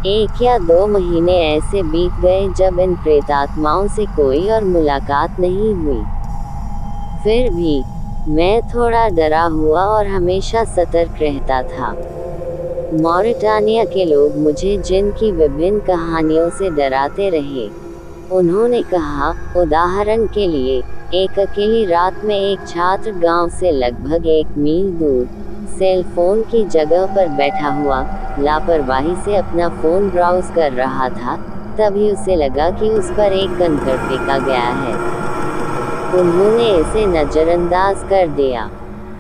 1 या 2 महीने ऐसे बीत गए जब इन प्रेतात्माओं से कोई और मुलाकात नहीं हुई। फिर भी मैं थोड़ा डरा हुआ और हमेशा सतर्क रहता था। मॉरिटानिया के लोग मुझे जिन की विभिन्न कहानियों से डराते रहे। उन्होंने कहा, उदाहरण के लिए, एक अकेली रात में एक छात्र गांव से लगभग 1 मील दूर सेल फोन की जगह पर बैठा हुआ लापरवाही से अपना फोन ब्राउज कर रहा था। तभी उसे लगा कि उस पर एक कंकड़ फेंका गया है। उन्होंने इसे नजरअंदाज कर दिया।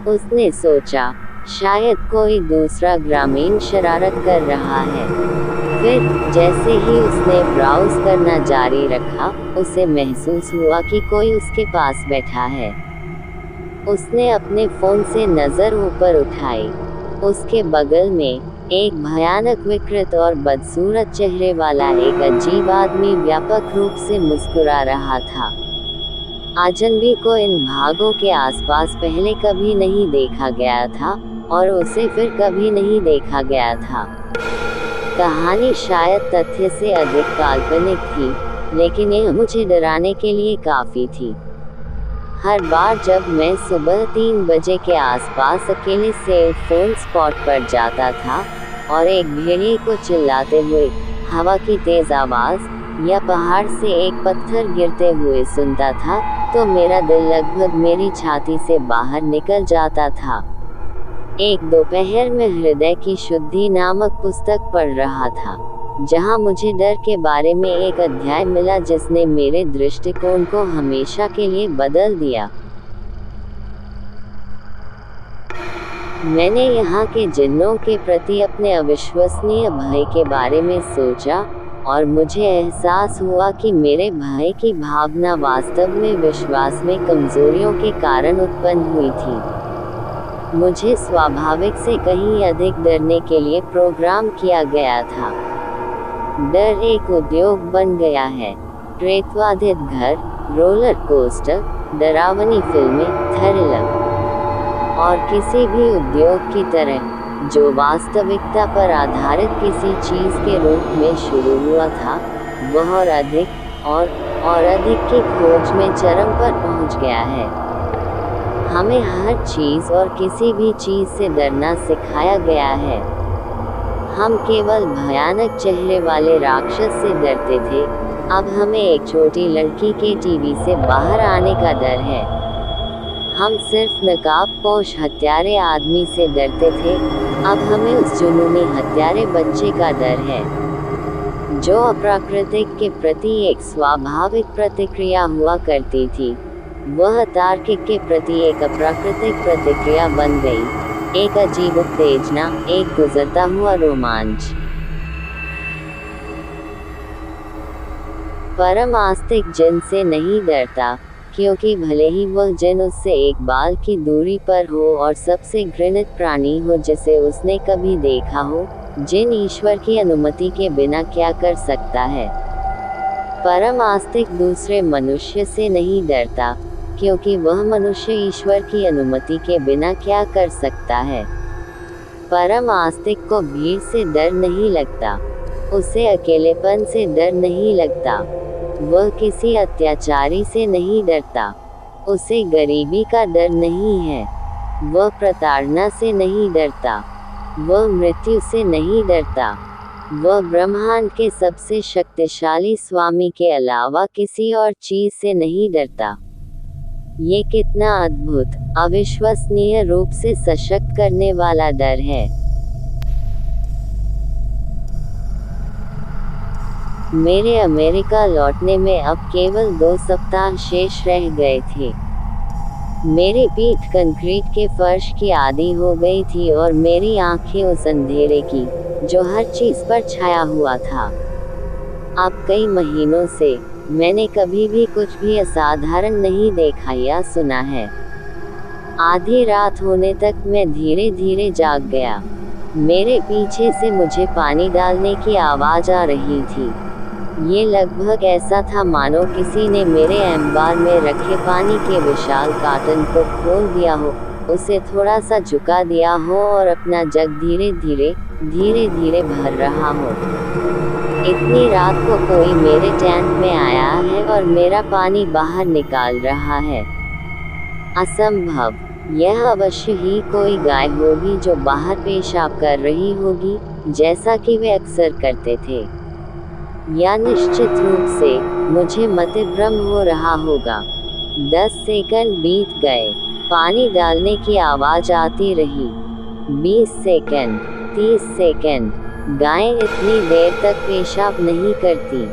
उसने सोचा, शायद कोई दूसरा ग्रामीण शरारत कर रहा है। फिर जैसे ही उसने ब्राउज करना जारी रखा, उसे महसूस हुआ कि कोई उसके पास बैठा है। उसने अपने फोन से नजर ऊपर उठाई। उसके बगल में एक भयानक विकृत और बदसूरत चेहरे वाला एक अजीब आदमी व्यापक रूप से मुस्कुरा रहा था। अजनबी को इन भागों के आसपास पहले कभी नहीं देखा गया था और उसे फिर कभी नहीं देखा गया था। कहानी शायद तथ्य से अधिक काल्पनिक थी, लेकिन यह मुझे डराने के लिए काफी थी। हर बार जब मैं सुबह 3 बजे के आसपास अकेले सेल फोन स्पॉट पर जाता था और एक भेड़िए को चिल्लाते हुए हवा की तेज आवाज या पहाड़ से एक पत्थर गिरते हुए सुनता था, तो मेरा दिल लगभग मेरी छाती से बाहर निकल जाता था। एक दोपहर में हृदय की शुद्धि नामक पुस्तक पढ़ रहा था, जहां मुझे डर के बारे में एक अध्याय मिला जिसने मेरे दृष्टिकोण को हमेशा के लिए बदल दिया। मैंने यहाँ के जिन्नों के प्रति अपने अविश्वसनीय भय के बारे में सोचा और मुझे एहसास हुआ कि मेरे भय की भावना वास्तव में विश्वास में कमजोरियों के कारण उत्पन्न हुई थी। मुझे स्वाभाविक से कहीं अधिक डरने के लिए प्रोग्राम किया गया था। डर एक उद्योग बन गया है। प्रेतवाधित घर, रोलर कोस्टर, डरावनी फिल्में, थ्रिलर और किसी भी उद्योग की तरह जो वास्तविकता पर आधारित किसी चीज के रूप में शुरू हुआ था, वह और अधिक की खोज में चरम पर पहुंच गया है। हमें हर चीज और किसी भी चीज से डरना सिखाया गया है। हम केवल भयानक चेहरे वाले राक्षस से डरते थे, अब हमें एक छोटी लड़की के टीवी से बाहर आने का डर है। हम सिर्फ नकाबपोश हत्यारे आदमी से डरते थे, अब हमें उस जुनूनी हत्यारे बच्चे का डर है, जो अप्राकृतिक के प्रति एक स्वाभाविक प्रतिक्रिया हुआ करती थी। वह तार्किक के प्रति एक अप्राकृतिक प्रतिक्रिया बन गई, एक अजीब उत्तेजना, एक गुजरता हुआ रोमांच। परम आस्तिक जिन से नहीं डरता, क्योंकि भले ही वह जिन उससे एक बाल की दूरी पर हो और सबसे घृणित प्राणी हो जिसे उसने कभी देखा हो, जिन ईश्वर की अनुमति के बिना क्या कर सकता है। परम आस्तिक दूसरे मनुष्य से नहीं डरता, क्योंकि वह मनुष्य ईश्वर की अनुमति के बिना क्या कर सकता है। परम आस्तिक को भीड़ से डर नहीं लगता, उसे अकेलेपन से डर नहीं लगता, वह किसी अत्याचारी से नहीं डरता, उसे गरीबी का डर नहीं है, वह प्रताड़ना से नहीं डरता, वह मृत्यु से नहीं डरता, वह ब्रह्मांड के सबसे शक्तिशाली स्वामी के अलावा किसी और चीज से नहीं डरता। ये कितना अद्भुत, अविश्वसनीय रूप से सशक्त करने वाला डर है। मेरे अमेरिका लौटने में अब केवल 2 सप्ताह शेष रह गए थे। मेरी पीठ कंक्रीट के फर्श की आदी हो गई थी और मेरी आंखें उस अंधेरे की जो हर चीज पर छाया हुआ था। अब कई महीनों से मैंने कभी भी कुछ भी असाधारण नहीं देखा या सुना है। आधी रात होने तक मैं धीरे धीरे जाग गया। मेरे पीछे से मुझे पानी डालने की आवाज आ रही थी। ये लगभग ऐसा था मानो किसी ने मेरे एम्बार में रखे पानी के विशाल कार्टन को खोल दिया हो उसे थोड़ा सा झुका दिया हो और अपना जग धीरे धीरे भर रहा हो। इतनी रात को कोई मेरे टैंक में आया है और मेरा पानी बाहर निकाल रहा है। असंभव। यह अवश्य ही कोई गाय होगी जो बाहर पेशाब कर रही होगी, जैसा कि वे अक्सर करते थे। या निश्चित रूप से मुझे मतिभ्रम हो रहा होगा। 10 सेकंड बीत गए। पानी डालने की आवाज आती रही। 20 सेकंड, 30 सेकंड। गायें इतनी देर तक पेशाब नहीं करती।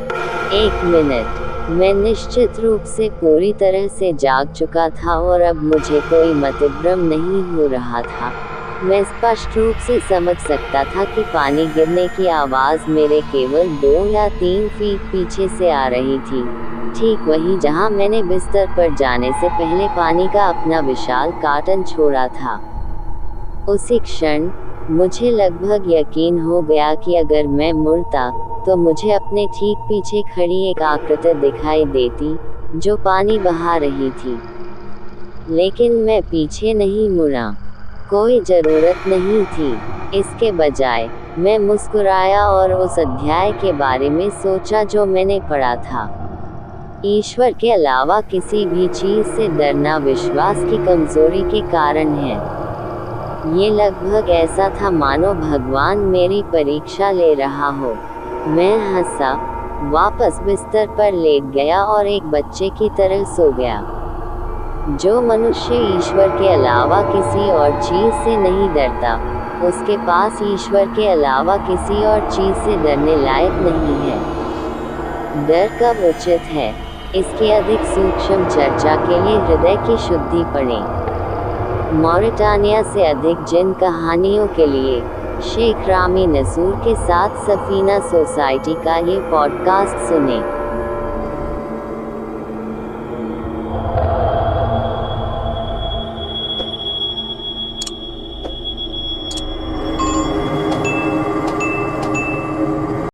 1 मिनट। मैं निश्चित रूप से पूरी तरह से जाग चुका था और अब मुझे कोई मतिभ्रम नहीं हो रहा था। मैं स्पष्ट रूप से समझ सकता था कि पानी गिरने की आवाज़ मेरे केवल 2 या 3 फीट पीछे से आ रही थी, ठीक वहीं जहां मैंने बिस्तर पर जाने से पहले पानी का अपना विशाल कार्टन छोड़ा था। उसी क्षण मुझे लगभग यकीन हो गया कि अगर मैं मुड़ता तो मुझे अपने ठीक पीछे खड़ी एक आकृति दिखाई देती जो पानी बहा रही थी। लेकिन मैं पीछे नहीं मुड़ा। कोई ज़रूरत नहीं थी। इसके बजाय मैं मुस्कुराया और उस अध्याय के बारे में सोचा जो मैंने पढ़ा था। ईश्वर के अलावा किसी भी चीज़ से डरना विश्वास की कमजोरी के कारण है। ये लगभग ऐसा था मानो भगवान मेरी परीक्षा ले रहा हो। मैं हंसा, वापस बिस्तर पर लेट गया और एक बच्चे की तरह सो गया। जो मनुष्य ईश्वर के अलावा किसी और चीज़ से नहीं डरता, उसके पास ईश्वर के अलावा किसी और चीज़ से डरने लायक नहीं है। डर कब उचित है, इसकी अधिक सूक्ष्म चर्चा के लिए हृदय की शुद्धि पढ़ें। मॉरिटानिया से अधिक जिन कहानियों के लिए शेख रामी नसूर के साथ सफीना सोसाइटी का ये पॉडकास्ट सुनें।